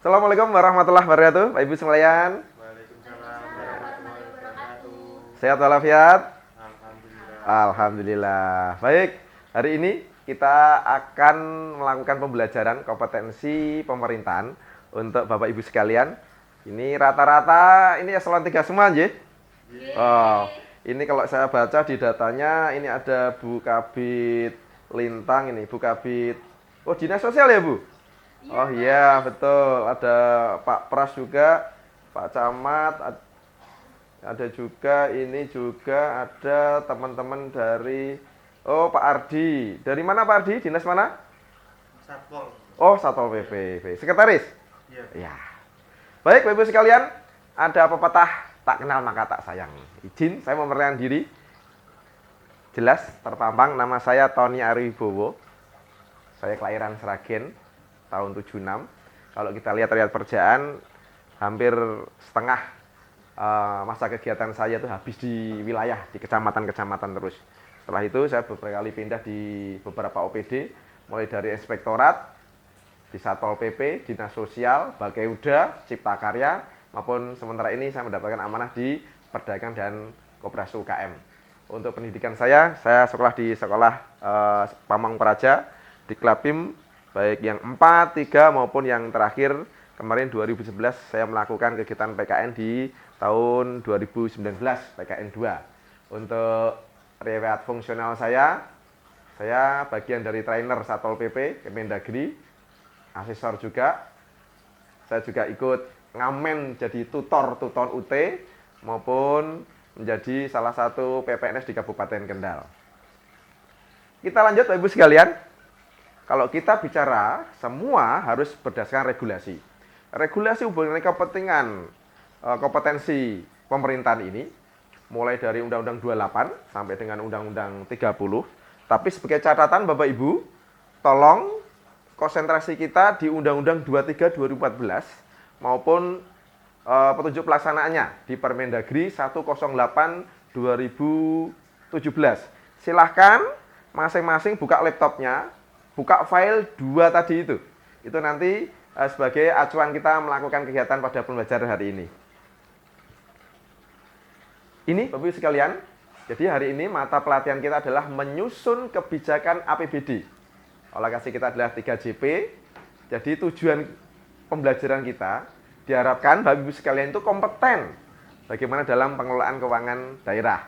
Assalamualaikum warahmatullahi wabarakatuh, Pak Ibu sekalian. Waalaikumsalam warahmatullahi wabarakatuh. Sehat walafiat? Alhamdulillah. Alhamdulillah. Baik, hari ini kita akan melakukan pembelajaran kompetensi pemerintahan untuk Bapak Ibu sekalian. Ini rata-rata ini eselon 3 semua, nggih? Oh, ini kalau saya baca di datanya ini ada Bu Kabid Lintang ini, Bu Kabid. Oh, Dinas Sosial ya, Bu? Oh iya, betul. Ada Pak Pras juga, Pak Camat, ada juga ini juga ada teman-teman dari Pak Ardi. Dari mana Pak Ardi? Dinas mana? Satpol. Oh, Satpol PP. Sekretaris? Iya. Ya. Baik, Bapak Ibu sekalian, ada pepatah tak kenal maka tak sayang. Izin saya memperkenalkan diri. Jelas terpampang nama saya Tony Ariwibowo. Saya kelahiran Sragen tahun 76. Kalau kita lihat perjalanan hampir setengah masa kegiatan saya itu habis di wilayah, di kecamatan-kecamatan terus. Setelah itu saya beberapa kali pindah di beberapa OPD, mulai dari inspektorat, di Satpol PP, Dinas Sosial, Bakeuda, Cipta Karya, maupun sementara ini saya mendapatkan amanah di Perdagangan dan Koperasi UKM. Untuk pendidikan saya sekolah di sekolah Pamang Praja, di Klabim, baik yang 4, 3 maupun yang terakhir kemarin 2011 saya melakukan kegiatan PKN di tahun 2019, PKN 2. Untuk riwayat fungsional saya bagian dari trainer Satpol PP, Kemendagri, asesor juga. Saya juga ikut ngamen jadi tutor UT maupun menjadi salah satu PPNS di Kabupaten Kendal. Kita lanjut Bapak Ibu sekalian. Kalau kita bicara, semua harus berdasarkan regulasi. Regulasi hubungan kepentingan kompetensi pemerintahan ini, mulai dari Undang-Undang 28 sampai dengan Undang-Undang 30. Tapi sebagai catatan Bapak Ibu, tolong konsentrasi kita di Undang-Undang 23 2014 maupun petunjuk pelaksanaannya di Permendagri 108 2017. Silahkan masing-masing buka laptopnya, buka file 2 tadi itu. Itu nanti sebagai acuan kita melakukan kegiatan pada pembelajaran hari ini. Ini Bapak Ibu sekalian, jadi hari ini mata pelatihan kita adalah menyusun kebijakan APBD. Alokasi kita adalah 3JP. Jadi tujuan pembelajaran kita diharapkan Bapak Ibu sekalian itu kompeten bagaimana dalam pengelolaan keuangan daerah.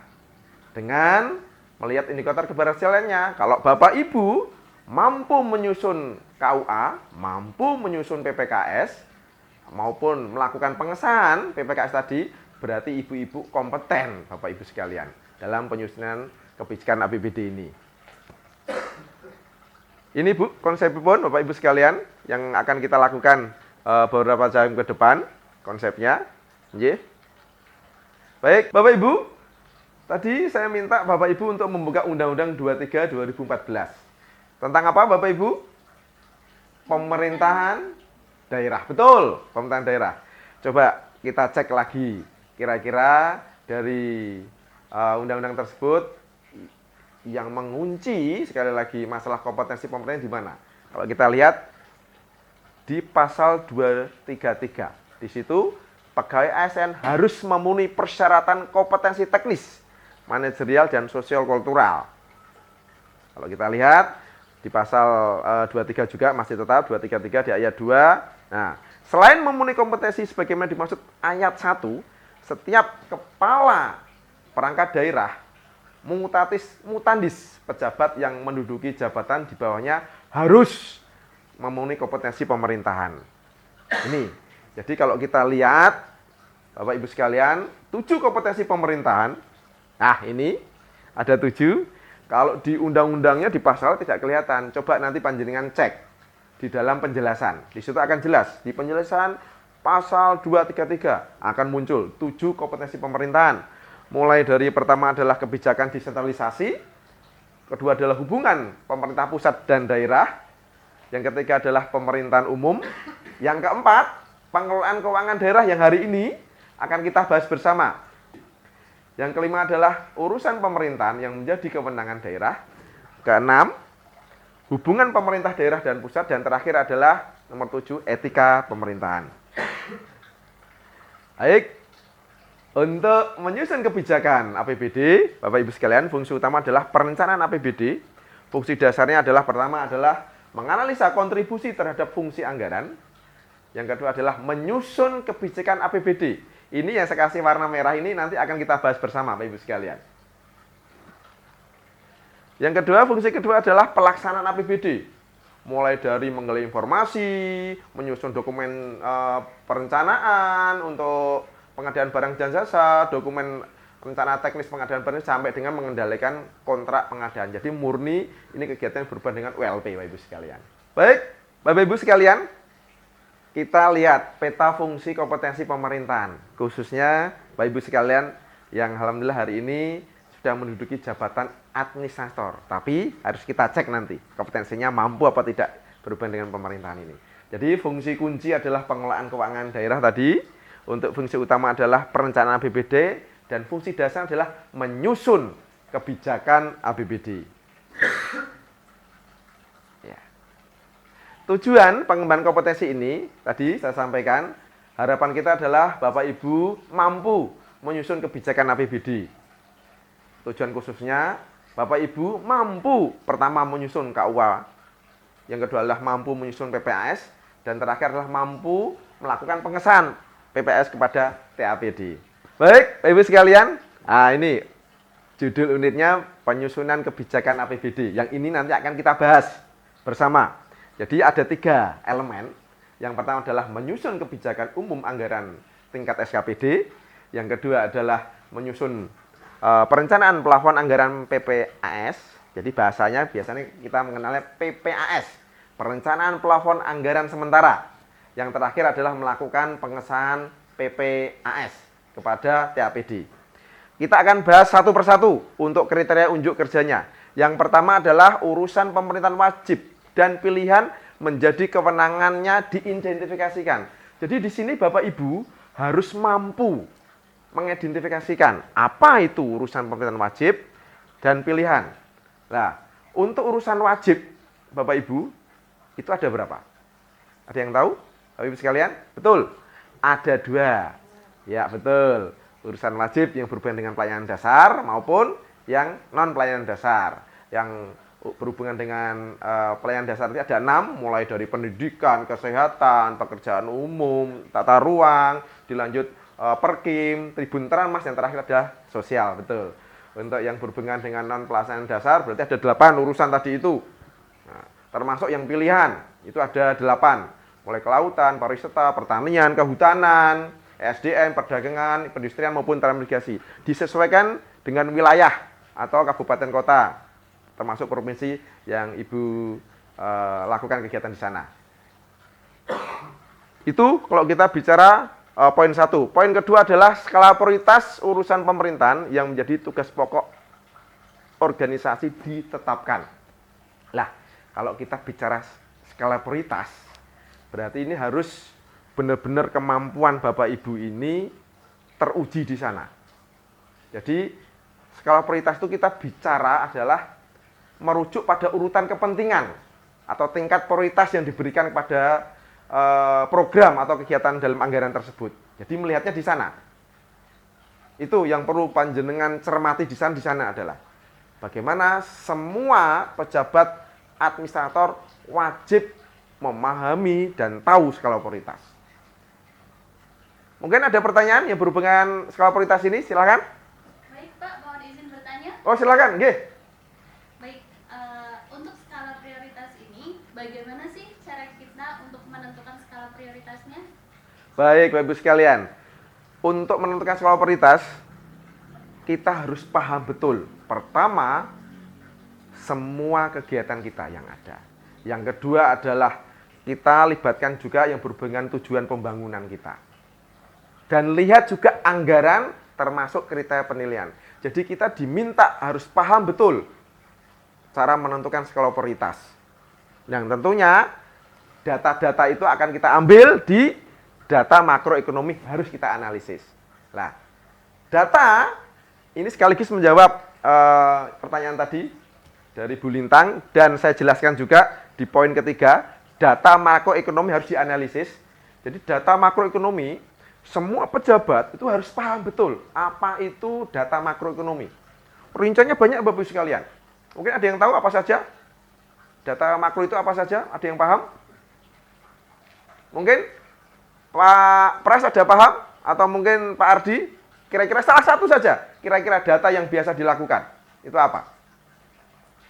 Dengan melihat indikator keberhasilannya. Kalau Bapak Ibu mampu menyusun KUA, mampu menyusun PPKS, maupun melakukan pengesahan PPKS tadi, berarti ibu-ibu kompeten Bapak Ibu sekalian dalam penyusunan kebijakan APBD ini. Ini Bu, konsepnya Bapak Ibu sekalian yang akan kita lakukan beberapa jam ke depan, konsepnya. Baik, Bapak Ibu, tadi saya minta Bapak Ibu untuk membuka Undang-Undang 23 2014. Tentang apa Bapak Ibu? Pemerintahan daerah. Betul, pemerintahan daerah. Coba kita cek lagi, kira-kira dari undang-undang tersebut yang mengunci sekali lagi masalah kompetensi pemerintahan di mana? Kalau kita lihat di pasal 233. Di situ pegawai ASN harus memenuhi persyaratan kompetensi teknis, manajerial dan sosial kultural. Kalau kita lihat di pasal 23 juga masih tetap 233 di ayat 2. Nah, selain memenuhi kompetensi sebagaimana dimaksud ayat 1, setiap kepala perangkat daerah mutandis pejabat yang menduduki jabatan di bawahnya harus memenuhi kompetensi pemerintahan. Ini. Jadi kalau kita lihat Bapak Ibu sekalian, 7 kompetensi pemerintahan. Nah, ini ada 7. Kalau di undang-undangnya di pasal tidak kelihatan. Coba nanti panjenengan cek di dalam penjelasan. Di situ akan jelas. Di penjelasan pasal 233 akan muncul 7 kompetensi pemerintahan. Mulai dari pertama adalah kebijakan desentralisasi, kedua adalah hubungan pemerintah pusat dan daerah, yang ketiga adalah pemerintahan umum, yang keempat pengelolaan keuangan daerah yang hari ini akan kita bahas bersama. Yang kelima adalah urusan pemerintahan yang menjadi kewenangan daerah. Keenam, hubungan pemerintah daerah dan pusat. Dan terakhir adalah nomor 7, etika pemerintahan. Baik, untuk menyusun kebijakan APBD, Bapak Ibu sekalian, fungsi utama adalah perencanaan APBD. Fungsi dasarnya adalah pertama adalah menganalisa kontribusi terhadap fungsi anggaran. Yang kedua adalah menyusun kebijakan APBD. Ini yang saya kasih warna merah ini nanti akan kita bahas bersama, Bapak Ibu sekalian. Yang kedua, fungsi kedua adalah pelaksanaan APBD. Mulai dari menggali informasi, menyusun dokumen perencanaan untuk pengadaan barang dan jasa, dokumen rencana teknis pengadaan barang sampai dengan mengendalikan kontrak pengadaan. Jadi murni ini kegiatan yang berhubungan dengan ULP, Bapak Ibu sekalian. Baik, Bapak Ibu sekalian, kita lihat peta fungsi kompetensi pemerintahan. Khususnya Bapak Ibu sekalian yang alhamdulillah hari ini sudah menduduki jabatan administrator. Tapi harus kita cek nanti kompetensinya mampu apa tidak berhubungan dengan pemerintahan ini. Jadi fungsi kunci adalah pengelolaan keuangan daerah tadi. Untuk fungsi utama adalah perencanaan APBD dan fungsi dasar adalah menyusun kebijakan APBD. Ya. Tujuan pengembangan kompetensi ini tadi saya sampaikan, harapan kita adalah Bapak Ibu mampu menyusun kebijakan APBD. Tujuan khususnya Bapak Ibu mampu pertama menyusun KUA, yang kedua adalah mampu menyusun PPAS, dan terakhir adalah mampu melakukan pengesahan PPS kepada TAPD. Baik, Bapak Ibu sekalian, ini judul unitnya penyusunan kebijakan APBD. Yang ini nanti akan kita bahas bersama. Jadi ada 3 elemen. Yang pertama adalah menyusun kebijakan umum anggaran tingkat SKPD. Yang kedua adalah menyusun perencanaan plafon anggaran PPAS. Jadi bahasanya biasanya kita mengenalnya PPAS, perencanaan plafon anggaran sementara. Yang terakhir adalah melakukan pengesahan PPAS kepada TAPD. Kita akan bahas satu persatu untuk kriteria unjuk kerjanya. Yang pertama adalah urusan pemerintahan wajib dan pilihan menjadi kewenangannya diidentifikasikan. Jadi di sini Bapak Ibu harus mampu mengidentifikasikan apa itu urusan pemerintahan wajib dan pilihan. Nah, untuk urusan wajib Bapak Ibu itu ada berapa? Ada yang tahu? Bapak Ibu sekalian? Betul. Ada 2. Ya, betul. Urusan wajib yang berhubungan dengan pelayanan dasar maupun yang non pelayanan dasar. Yang berhubungan dengan pelayanan dasar itu ada 6, mulai dari pendidikan, kesehatan, pekerjaan umum, tata ruang, dilanjut perkim, tribun termas, yang terakhir adalah sosial, betul. Untuk yang berhubungan dengan non pelayanan dasar berarti ada 8 urusan tadi itu. Nah, termasuk yang pilihan itu ada 8. Mulai kelautan, pariwisata, pertanian, kehutanan, SDM, perdagangan, perindustrian maupun transmigrasi. Disesuaikan dengan wilayah atau kabupaten kota, termasuk provinsi yang Ibu lakukan kegiatan di sana. Itu kalau kita bicara poin 1. Poin kedua adalah skala prioritas urusan pemerintahan yang menjadi tugas pokok organisasi ditetapkan. Lah, kalau kita bicara skala prioritas, berarti ini harus benar-benar kemampuan Bapak Ibu ini teruji di sana. Jadi skala prioritas itu kita bicara adalah merujuk pada urutan kepentingan atau tingkat prioritas yang diberikan kepada program atau kegiatan dalam anggaran tersebut. Jadi melihatnya di sana. Itu yang perlu panjenengan cermati di sana adalah bagaimana semua pejabat administrator wajib memahami dan tahu skala prioritas. Mungkin ada pertanyaan yang berhubungan skala prioritas ini, silakan. Baik Pak, mohon izin bertanya. Oh silakan, nggih. Baik, untuk skala prioritas ini, bagaimana sih cara kita untuk menentukan skala prioritasnya? Baik, Bapak Ibu sekalian. Untuk menentukan skala prioritas, kita harus paham betul. Pertama, semua kegiatan kita yang ada. Yang kedua adalah kita libatkan juga yang berhubungan tujuan pembangunan kita. Dan lihat juga anggaran termasuk kriteria penilaian. Jadi kita diminta harus paham betul cara menentukan skala prioritas. Yang tentunya data-data itu akan kita ambil di data makroekonomi, harus kita analisis. Nah, data ini sekaligus menjawab pertanyaan tadi dari Bu Lintang, dan saya jelaskan juga di poin ketiga. data makroekonomi harus dianalisis. Jadi data makroekonomi, semua pejabat itu harus paham betul apa itu data makroekonomi. Rinciannya banyak Bapak Ibu sekalian. Mungkin ada yang tahu apa saja? Data makro itu apa saja? Ada yang paham? Mungkin Pak Pras ada paham? Atau mungkin Pak Ardi? Kira-kira salah satu saja. Kira-kira data yang biasa dilakukan. Itu apa?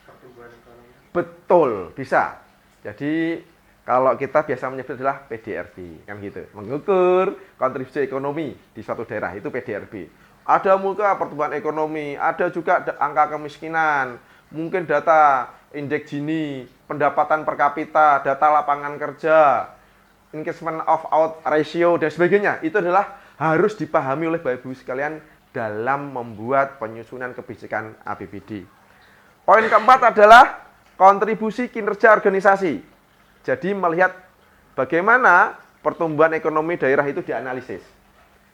Pertumbuhan ekonomi. Betul, bisa. Jadi kalau kita biasa menyebut adalah PDRB, kan gitu. Mengukur kontribusi ekonomi di suatu daerah itu PDRB. Ada muka pertumbuhan ekonomi, ada juga angka kemiskinan, mungkin data indeks Gini, pendapatan per kapita, data lapangan kerja, engagement of out ratio dan sebagainya. Itu adalah harus dipahami oleh Bapak Ibu sekalian dalam membuat penyusunan kebijakan APBD. Poin keempat adalah kontribusi kinerja organisasi. Jadi melihat bagaimana pertumbuhan ekonomi daerah itu dianalisis.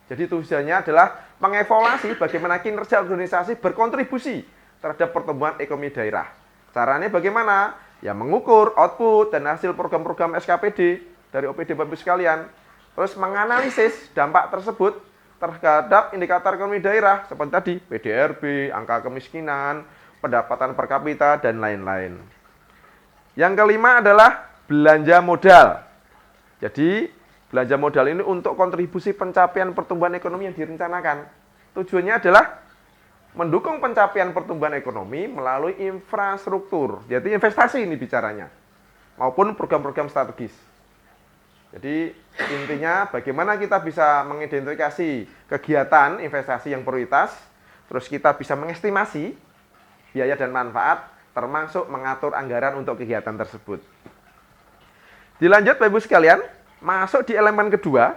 Jadi tujuannya adalah mengevaluasi bagaimana kinerja organisasi berkontribusi terhadap pertumbuhan ekonomi daerah. Caranya bagaimana? Ya mengukur output dan hasil program-program SKPD dari OPD Bapak Ibu sekalian. Terus menganalisis dampak tersebut terhadap indikator ekonomi daerah seperti tadi PDRB, angka kemiskinan, pendapatan per kapita dan lain-lain. Yang kelima adalah belanja modal. Jadi, belanja modal ini untuk kontribusi pencapaian pertumbuhan ekonomi yang direncanakan. Tujuannya adalah mendukung pencapaian pertumbuhan ekonomi melalui infrastruktur. Jadi investasi ini bicaranya. Maupun program-program strategis. Jadi, intinya bagaimana kita bisa mengidentifikasi kegiatan investasi yang prioritas, terus kita bisa mengestimasi biaya dan manfaat, termasuk mengatur anggaran untuk kegiatan tersebut. Dilanjut Bapak Ibu sekalian, masuk di elemen kedua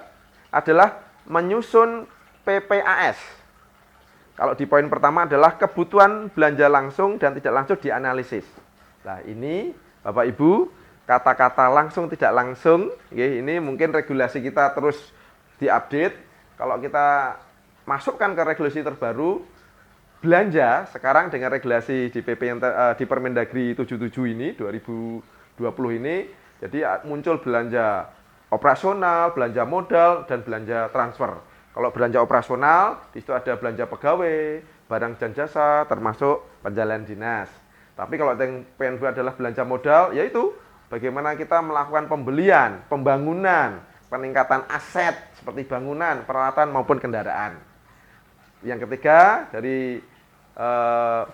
adalah menyusun PPAS. Kalau di poin pertama adalah kebutuhan belanja langsung dan tidak langsung dianalisis. Nah ini Bapak Ibu, kata-kata langsung tidak langsung, ini mungkin regulasi kita terus diupdate. Kalau kita masukkan ke regulasi terbaru, belanja sekarang dengan regulasi di PP yang di Permendagri 77 ini 2020 ini, jadi muncul belanja operasional, belanja modal, dan belanja transfer. Kalau belanja operasional, di situ ada belanja pegawai, barang dan jasa, termasuk penjalan dinas. Tapi kalau yang PNB adalah belanja modal, yaitu bagaimana kita melakukan pembelian, pembangunan, peningkatan aset seperti bangunan, peralatan maupun kendaraan. Yang ketiga dari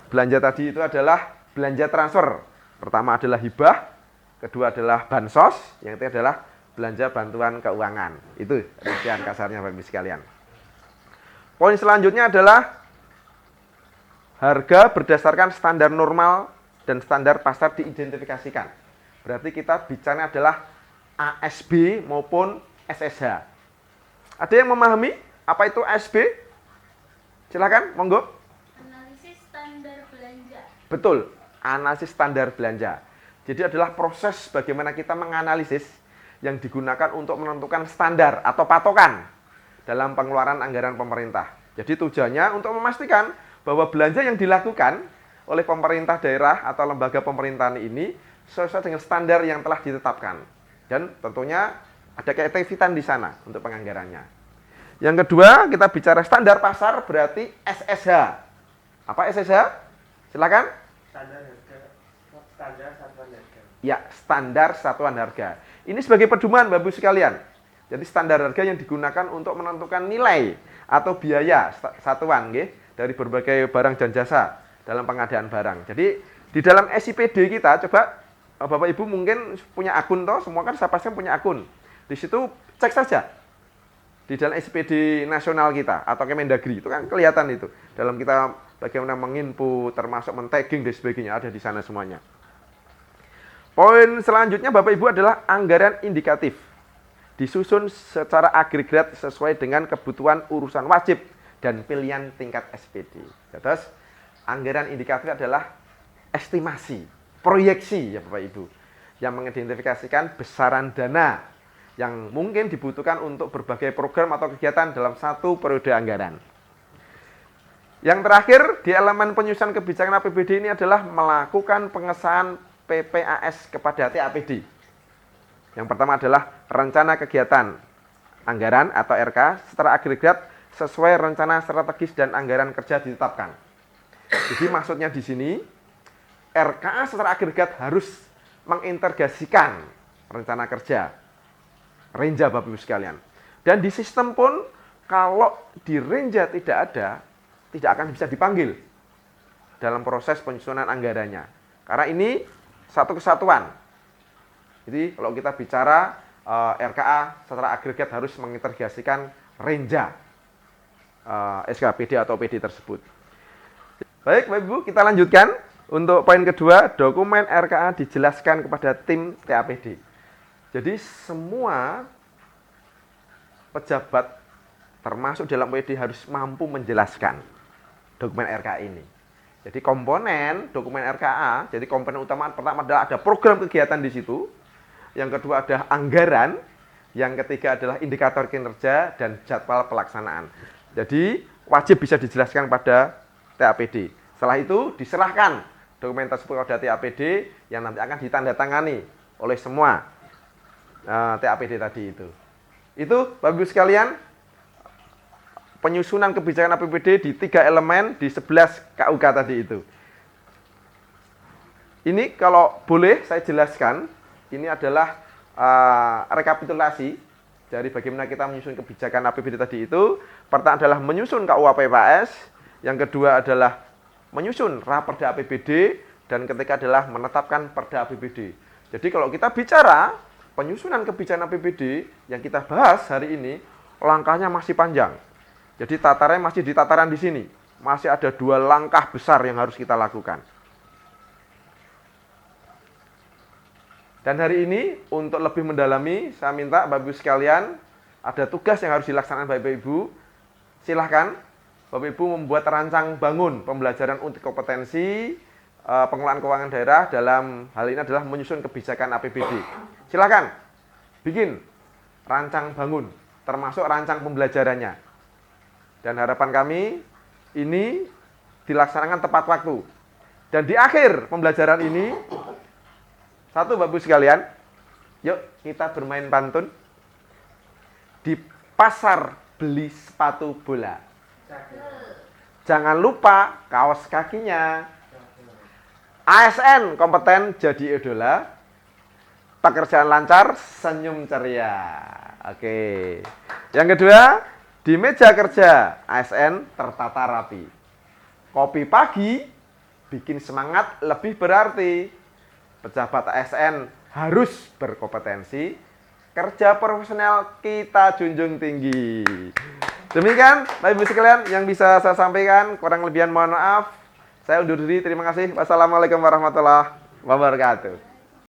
belanja tadi itu adalah belanja transfer. Pertama adalah hibah, kedua adalah bansos, yang ketiga adalah belanja bantuan keuangan. Itu rincian kasarnya Bapak Ibu sekalian. Poin selanjutnya adalah harga berdasarkan standar normal dan standar pasar diidentifikasikan. Berarti kita bicaranya adalah ASB maupun SSH. Ada yang memahami apa itu ASB? Silakan, monggo. Analisis standar belanja. Betul, analisis standar belanja. Jadi adalah proses bagaimana kita menganalisis yang digunakan untuk menentukan standar atau patokan dalam pengeluaran anggaran pemerintah. Jadi tujuannya untuk memastikan bahwa belanja yang dilakukan oleh pemerintah daerah atau lembaga pemerintahan ini sesuai dengan standar yang telah ditetapkan. Dan tentunya ada keefektifan di sana untuk penganggarannya. Yang kedua, kita bicara standar pasar berarti SSH. Apa SSH? Silakan. Standar harga. Standar satuan harga. Ya, standar satuan harga. Ini sebagai pedoman Bapak Ibu sekalian. Jadi standar harga yang digunakan untuk menentukan nilai atau biaya satuan dari berbagai barang dan jasa dalam pengadaan barang. Jadi di dalam SIPD kita, coba Bapak Ibu mungkin punya akun toh, semua kan saya pasti punya akun. Di situ cek saja di dalam SIPD nasional kita atau Kemendagri, itu kan kelihatan itu. Dalam kita bagaimana menginput, termasuk men-tagging dan sebagainya, ada di sana semuanya. Poin selanjutnya Bapak Ibu adalah anggaran indikatif. Disusun secara agregat sesuai dengan kebutuhan urusan wajib dan pilihan tingkat SPD. Terus anggaran indikatif adalah estimasi, proyeksi ya Bapak Ibu, yang mengidentifikasikan besaran dana yang mungkin dibutuhkan untuk berbagai program atau kegiatan dalam satu periode anggaran. Yang terakhir, di elemen penyusunan kebijakan APBD ini adalah melakukan pengesahan PPAS kepada TAPD. Yang pertama adalah rencana kegiatan anggaran atau RK secara agregat sesuai rencana strategis dan anggaran kerja ditetapkan. Jadi maksudnya di sini RKA secara agregat harus mengintegrasikan rencana kerja, renja Bapak Ibu sekalian. Dan di sistem pun kalau di renja tidak ada, tidak akan bisa dipanggil dalam proses penyusunan anggarannya. Karena ini satu kesatuan. Jadi kalau kita bicara RKA secara agregat harus mengintegrasikan renja SKPD atau PD tersebut. Baik Bapak Ibu, kita lanjutkan. Untuk poin kedua, dokumen RKA dijelaskan kepada tim TAPD. Jadi semua pejabat termasuk dalam PD harus mampu menjelaskan dokumen RKA ini. Jadi komponen dokumen RKA, jadi komponen utama pertama adalah ada program kegiatan di situ. Yang kedua ada anggaran, yang ketiga adalah indikator kinerja dan jadwal pelaksanaan. Jadi wajib bisa dijelaskan pada TAPD. Setelah itu diserahkan dokumen tersebut kepada TAPD yang nanti akan ditandatangani oleh semua TAPD tadi itu. Itu Bapak Ibu sekalian, penyusunan kebijakan APBD di 3 elemen di 11 KUK tadi itu. Ini kalau boleh saya jelaskan, ini adalah rekapitulasi dari bagaimana kita menyusun kebijakan APBD tadi itu. Pertama adalah menyusun KUAPPS, yang kedua adalah menyusun Raperda APBD, dan ketiga adalah menetapkan Perda APBD. Jadi kalau kita bicara penyusunan kebijakan APBD yang kita bahas hari ini, langkahnya masih panjang. Jadi tatarannya masih di tataran di sini. Masih ada 2 langkah besar yang harus kita lakukan. Dan hari ini untuk lebih mendalami, saya minta Bapak Ibu sekalian, ada tugas yang harus dilaksanakan Bapak Ibu. Silahkan Bapak Ibu membuat rancang bangun pembelajaran untuk kompetensi pengelolaan keuangan daerah dalam hal ini adalah menyusun kebijakan APBD. Silakan bikin rancang bangun, termasuk rancang pembelajarannya. Dan harapan kami ini dilaksanakan tepat waktu. Dan di akhir pembelajaran ini, satu Bapak Ibu sekalian, yuk kita bermain pantun. Di pasar beli sepatu bola, jangan lupa kaos kakinya. ASN kompeten jadi idola. Pekerjaan lancar, senyum ceria. Oke. Yang kedua, di meja kerja ASN tertata rapi. Kopi pagi bikin semangat lebih berarti. Pejabat ASN harus berkompetensi. Kerja profesional kita junjung tinggi. Demikian Bapak Ibu sekalian yang bisa saya sampaikan, kurang lebihan mohon maaf. Saya undur diri, terima kasih. Wassalamualaikum warahmatullahi wabarakatuh.